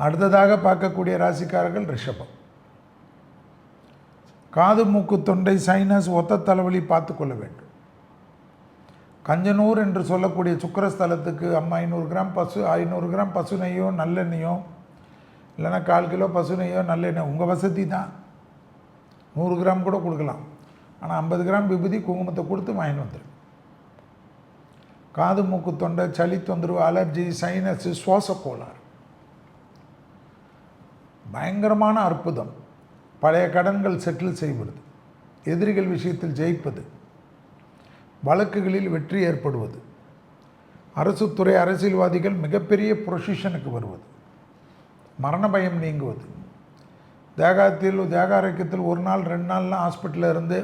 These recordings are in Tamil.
அடுத்ததாக பார்க்கக்கூடிய ராசிக்காரர்கள் ரிஷபம். காது மூக்கு தொண்டை சைனஸ் ஒத்த தலைவலி பார்த்து கொள்ள வேண்டும். கஞ்சனூர் என்று சொல்லக்கூடிய சுக்கரஸ்தலத்துக்கு 500 கிராம் 500 கிராம் பசு நெய்யோ நல்லெண்ணெயோ இல்லைன்னா 1/4 கிலோ பசு நெய்யோ நல்லெண்ணெய் உங்கள் வசதி தான். 100 கிராம் கூட கொடுக்கலாம். ஆனால் 50 கிராம் விபூதி குங்குமத்தை கொடுத்து வாங்கிட்டு வந்துடும். காது மூக்கு தொண்டை சளி தொந்தரவு அலர்ஜி சைனஸு சுவாச கோளாறு பயங்கரமான அற்புதம். பழைய கடன்கள் செட்டில் செய்வது, எதிரிகள் விஷயத்தில் ஜெயிப்பது, வழக்குகளில் வெற்றி ஏற்படுவது, அரசுத்துறை அரசியல்வாதிகள் மிகப்பெரிய பொசிஷனுக்கு வருவது, மரண பயம் நீங்குவது, தேக ஆரோக்கியத்தில் 1 நாள் 2 நாள்லாம் ஹாஸ்பிட்டலில் இருந்து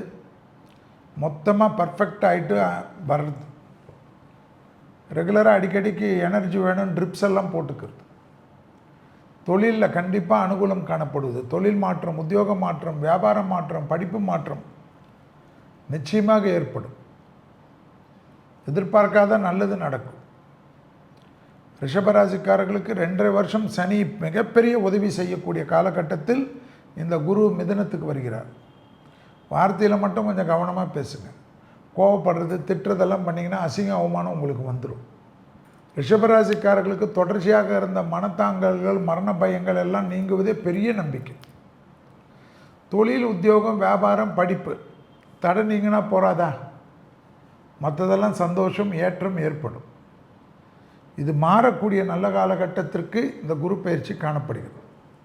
மொத்தமாக பர்ஃபெக்ட் ஆகிட்டு வர்றது, ரெகுலராக அடிக்கடிக்கு எனர்ஜி வேணும் ட்ரிப்ஸ் எல்லாம் போட்டுக்கிறது, தொழிலில் கண்டிப்பாக அனுகூலம் காணப்படுவது, தொழில் மாற்றம், உத்தியோக மாற்றம், வியாபார மாற்றம், படிப்பு மாற்றம் நிச்சயமாக ஏற்படும். எதிர்பார்க்காத நல்லது நடக்கும். ரிஷபராசிக்காரர்களுக்கு 2.5 வருஷம் சனி மிகப்பெரிய உதவி செய்யக்கூடிய காலகட்டத்தில் இந்த குரு மிதுனத்துக்கு வருகிறார். வார்த்தையில் மட்டும் கொஞ்சம் கவனமாக பேசுங்க. கோவப்படுறது திட்டுறதெல்லாம் பண்ணிங்கன்னா அசிங்க அவமானம் உங்களுக்கு வந்துடும். ரிஷபராசிக்காரர்களுக்கு தொடர்ச்சியாக இருந்த மனத்தாங்கல்கள் மரண பயங்கள் எல்லாம் நீங்குவதே பெரிய நம்பிக்கை. தொழில் உத்தியோகம் வியாபாரம் படிப்பு தடை நீங்கினா போகாதா, மற்றதெல்லாம் சந்தோஷம் ஏற்றம் ஏற்படும். இது மாறக்கூடிய நல்ல காலகட்டத்திற்கு இந்த குரு பயிற்சி காணப்படுகிறது.